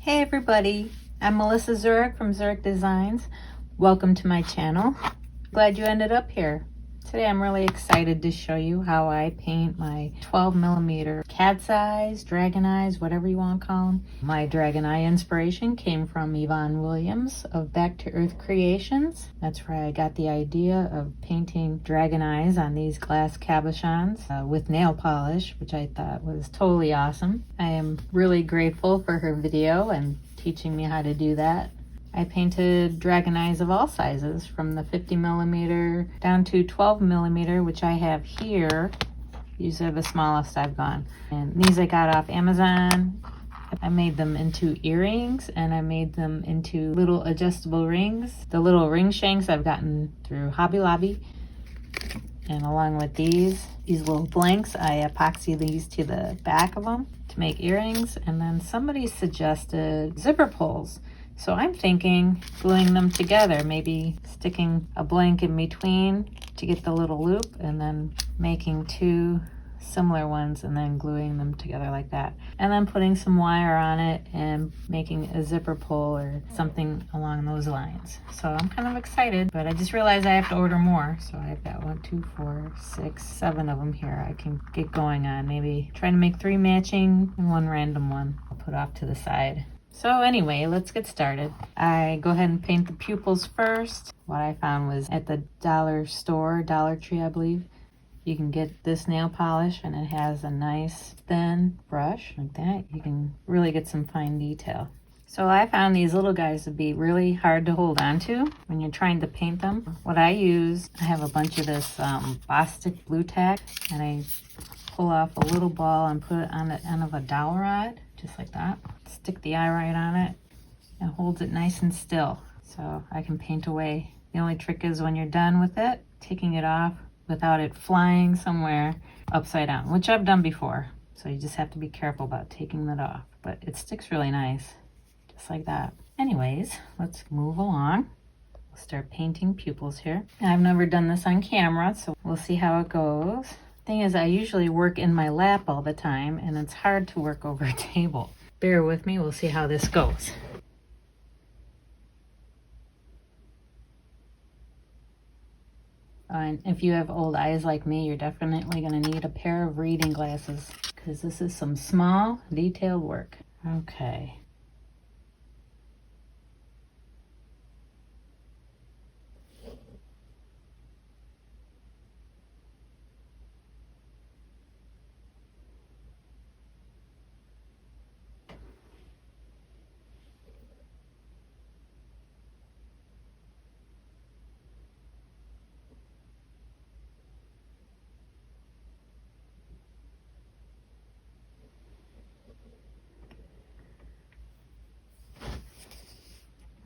Hey everybody, I'm Melissa Zurick from Zurick Designs. Welcome to my channel. Glad you ended up here. Today I'm really excited to show you how I paint my 12mm cat's eyes, dragon eyes, whatever you want to call them. My dragon eye inspiration came from Yvonne Williams of Back to Earth Creations. That's where I got the idea of painting dragon eyes on these glass cabochons with nail polish, which I thought was totally awesome. I am really grateful for her video and teaching me how to do that. I painted dragon eyes of all sizes, from the 50mm down to 12mm, which I have here. These are the smallest I've gone. And these I got off Amazon. I made them into earrings and I made them into little adjustable rings. The little ring shanks I've gotten through Hobby Lobby. And along with these little blanks, I epoxy these to the back of them to make earrings. And then somebody suggested zipper pulls. So I'm thinking gluing them together, maybe sticking a blank in between to get the little loop, and then making two similar ones and then gluing them together like that. And then putting some wire on it and making a zipper pull or something along those lines. So I'm kind of excited, but I just realized I have to order more. So I've got 1, 2, 4, 6, 7 of them here I can get going on. Maybe trying to make 3 matching and 1 random one I'll put off to the side. So anyway, let's get started. I go ahead and paint the pupils first. What I found was at the dollar store, Dollar Tree I believe, you can get this nail polish and it has a nice thin brush like that. You can really get some fine detail. So I found these little guys to be really hard to hold on to when you're trying to paint them. What I use, I have a bunch of this Bostic blue tack, and I pull off a little ball and put it on the end of a dowel rod, just like that. Stick the eye right on it and holds it nice and still so I can paint away. The only trick is when you're done with it, taking it off without it flying somewhere upside down, which I've done before. So you just have to be careful about taking that off, but it sticks really nice, just like that. Anyways, let's move along. We'll start painting pupils here. I've never done this on camera, so we'll see how it goes. Thing is, I usually work in my lap all the time, and it's hard to work over a table. Bear with me, we'll see how this goes. And if you have old eyes like me, you're definitely going to need a pair of reading glasses, because this is some small, detailed work. Okay.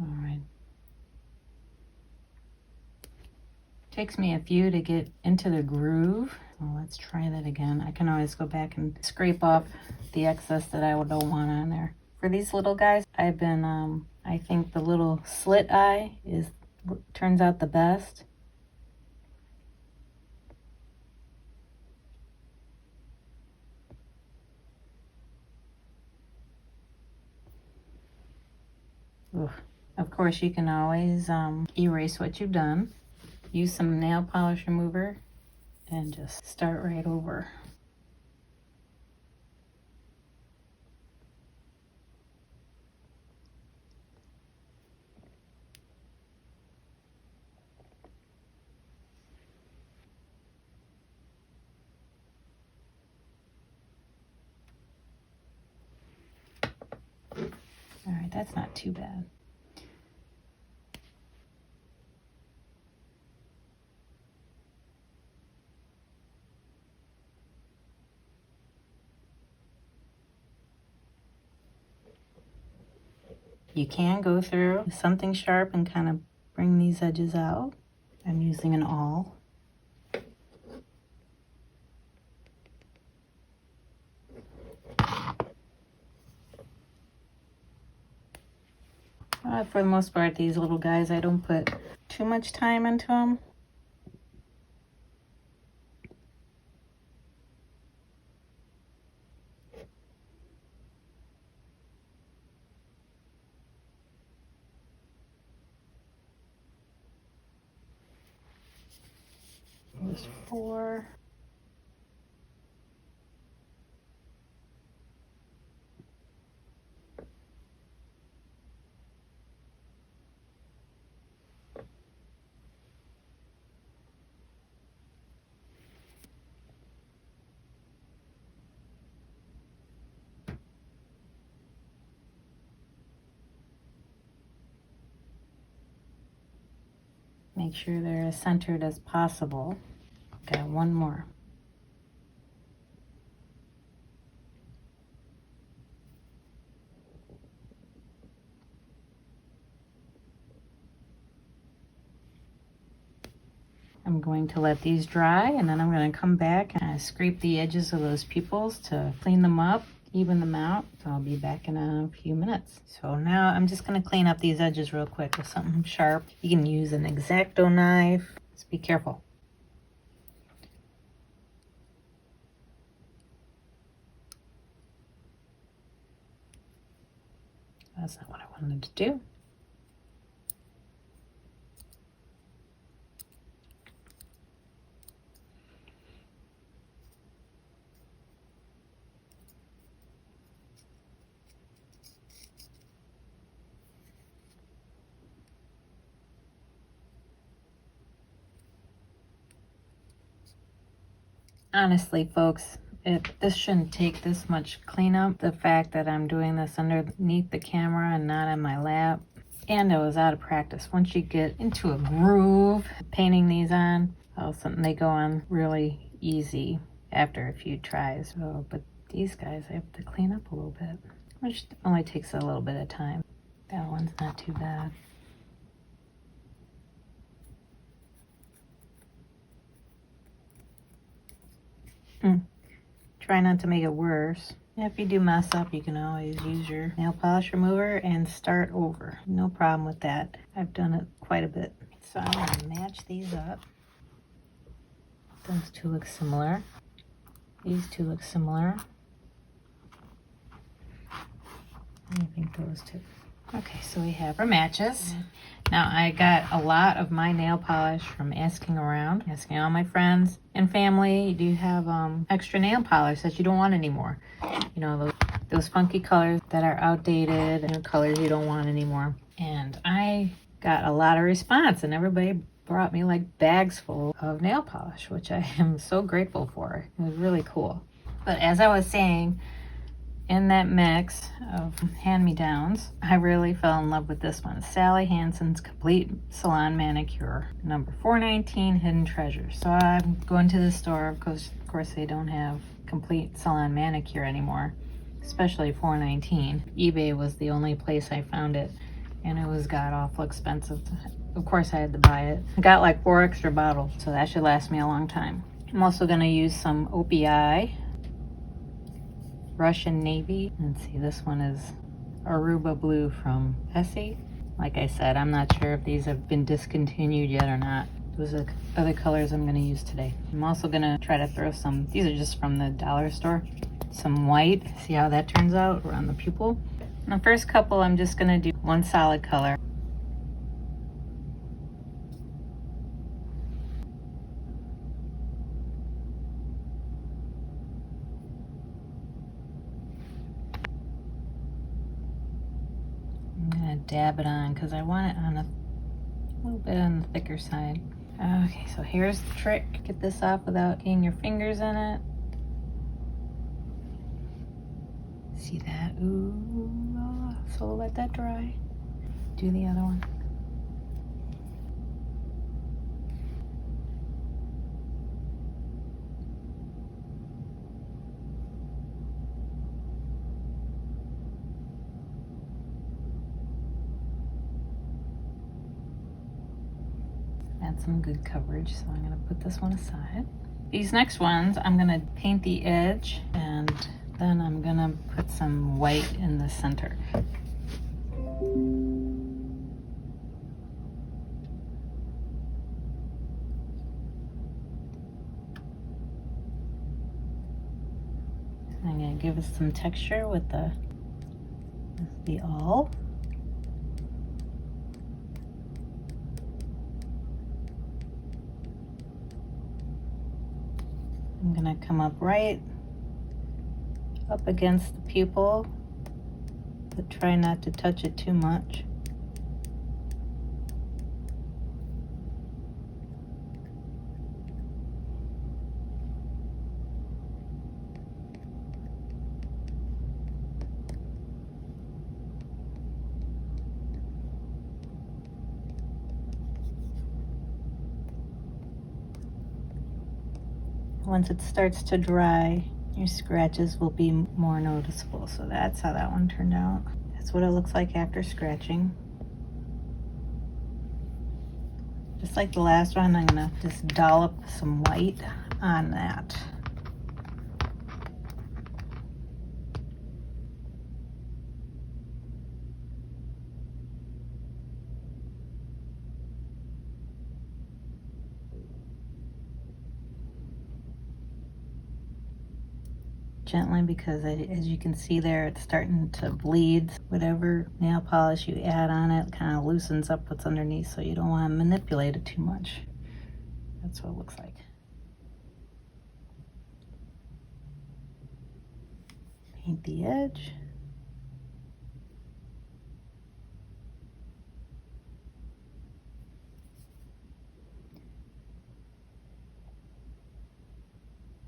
All right. Takes me a few to get into the groove. Well, let's try that again. I can always go back and scrape off the excess that I don't want on there. For these little guys, I've been, I think the little slit eye turns out the best. Oof. Of course, you can always erase what you've done. Use some nail polish remover and just start right over. All right, that's not too bad. You can go through something sharp and kind of bring these edges out. I'm using an awl. For the most part, these little guys, I don't put too much time into them. There's 4. Make sure they're as centered as possible. Okay, 1 more. I'm going to let these dry, and then I'm going to come back and scrape the edges of those pupils to clean them up, even them out. So I'll be back in a few minutes. So now I'm just going to clean up these edges real quick with something sharp. You can use an X-Acto knife. Just be careful. That's not what I wanted to do. Honestly, folks, this shouldn't take this much cleanup. The fact that I'm doing this underneath the camera and not on my lap, and I was out of practice. Once you get into a groove painting these on, all of a sudden they go on really easy after a few tries. So, but these guys I have to clean up a little bit, which only takes a little bit of time. That one's not too bad. Try not to make it worse. If you do mess up, you can always use your nail polish remover and start over. No problem with that. I've done it quite a bit. So I'm going to match these up. Those two look similar. These two look similar. I think those two. Okay, so we have our matches. Now I got a lot of my nail polish from asking around, asking all my friends and family, do you have extra nail polish that you don't want anymore? You know, those funky colors that are outdated and colors you don't want anymore. And I got a lot of response, and everybody brought me like bags full of nail polish, which I am so grateful for. It was really cool. But as I was saying, in that mix of hand-me-downs, I really fell in love with this one. Sally Hansen's Complete Salon Manicure, number 419, Hidden Treasure. So I'm going to the store. Of course they don't have Complete Salon Manicure anymore, especially 419. eBay was the only place I found it, and it was god-awful expensive. Of course I had to buy it. I got like 4 extra bottles, so that should last me a long time. I'm also going to use some OPI Russian Navy. Let's see, this one is Aruba Blue from Essie. Like I said, I'm not sure if these have been discontinued yet or not. Those are other colors I'm going to use today. I'm also going to try to throw some, these are just from the dollar store, some white. See how that turns out around the pupil. And the first couple, I'm just going to do one solid color. Dab it on because I want it on a little bit on the thicker side. Okay, so here's the trick. Get this off without getting your fingers in it. See that? Ooh, so let that dry. Do the other one. Add some good coverage, so I'm going to put this one aside. These next ones, I'm going to paint the edge, and then I'm going to put some white in the center. I'm going to give it some texture with the awl. I'm gonna come up right up against the pupil, but try not to touch it too much. Once it starts to dry, your scratches will be more noticeable. So that's how that one turned out. That's what it looks like after scratching. Just like the last one, I'm gonna just dollop some white on that. Gently, because as you can see there, it's starting to bleed. Whatever nail polish you add on it kind of loosens up what's underneath, so you don't want to manipulate it too much. That's what it looks like. Paint the edge.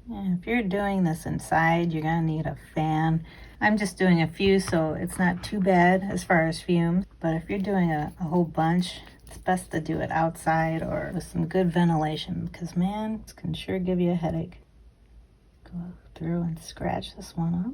And if you're doing this inside, you're gonna need a fan. I'm just doing a few, so it's not too bad as far as fumes. But if you're doing a whole bunch, it's best to do it outside or with some good ventilation, because man, this can sure give you a headache. Go through and scratch this one up.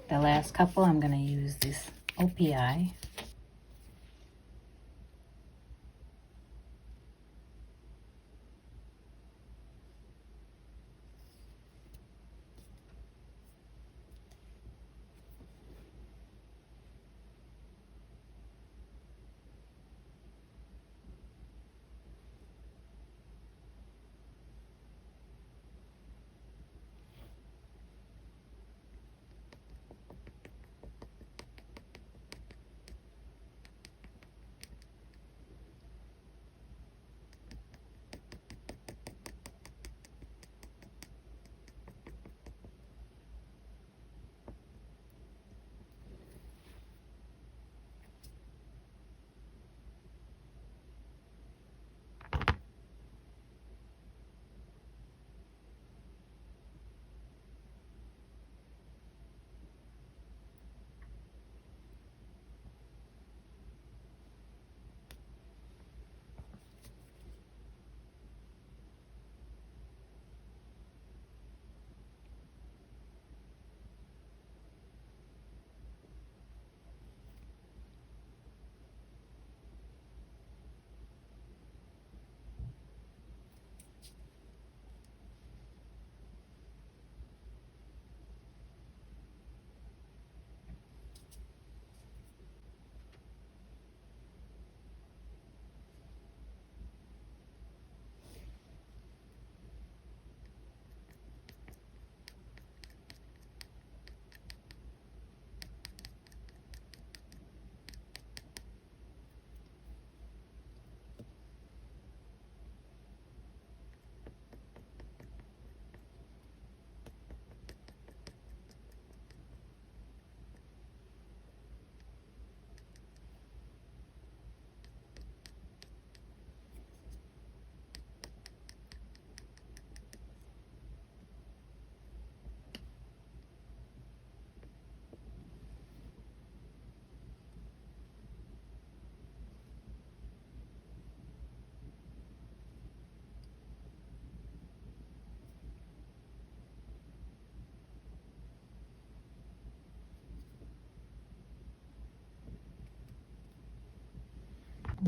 The last couple, I'm going to use this OPI.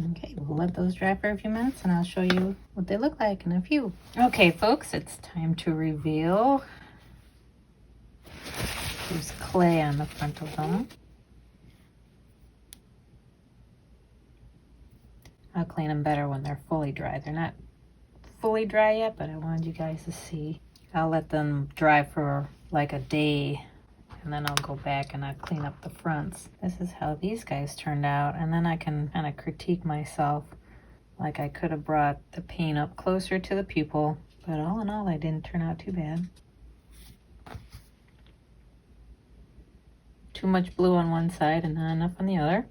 Okay, we'll let those dry for a few minutes and I'll show you what they look like in a few. Okay, folks, it's time to reveal. There's clay on the front of them. I'll clean them better when they're fully dry. They're not fully dry yet, but I wanted you guys to see. I'll let them dry for like a day, and then I'll go back and I'll clean up the fronts. This is how these guys turned out, and then I can kind of critique myself. Like I could have brought the paint up closer to the pupil, but all in all, they didn't turn out too bad. Too much blue on one side and not enough on the other.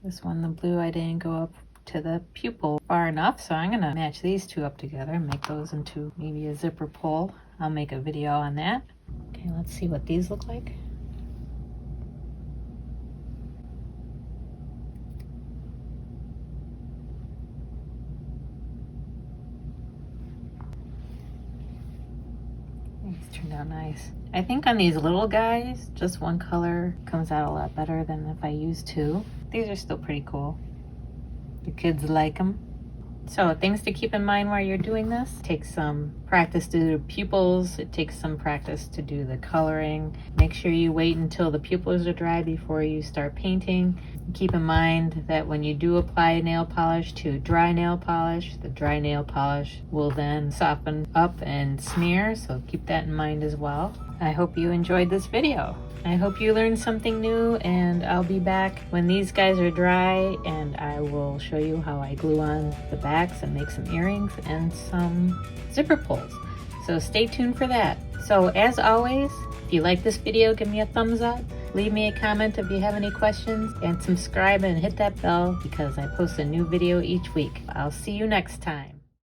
This one, the blue, I didn't go up to the pupil far enough, so I'm gonna match these two up together and make those into maybe a zipper pull. I'll make a video on that. Okay, let's see what these look like. These turned out nice. I think on these little guys, just one color comes out a lot better than if I use two. These are still pretty cool. The kids like them. So things to keep in mind while you're doing this. It takes some practice to do pupils. It takes some practice to do the coloring. Make sure you wait until the pupils are dry before you start painting. Keep in mind that when you do apply nail polish to dry nail polish, the dry nail polish will then soften up and smear. So keep that in mind as well. I hope you enjoyed this video. I hope you learned something new, and I'll be back when these guys are dry and I will show you how I glue on the backs and make some earrings and some zipper pulls. So stay tuned for that. So as always, if you like this video, give me a thumbs up. Leave me a comment if you have any questions, and subscribe and hit that bell because I post a new video each week. I'll see you next time.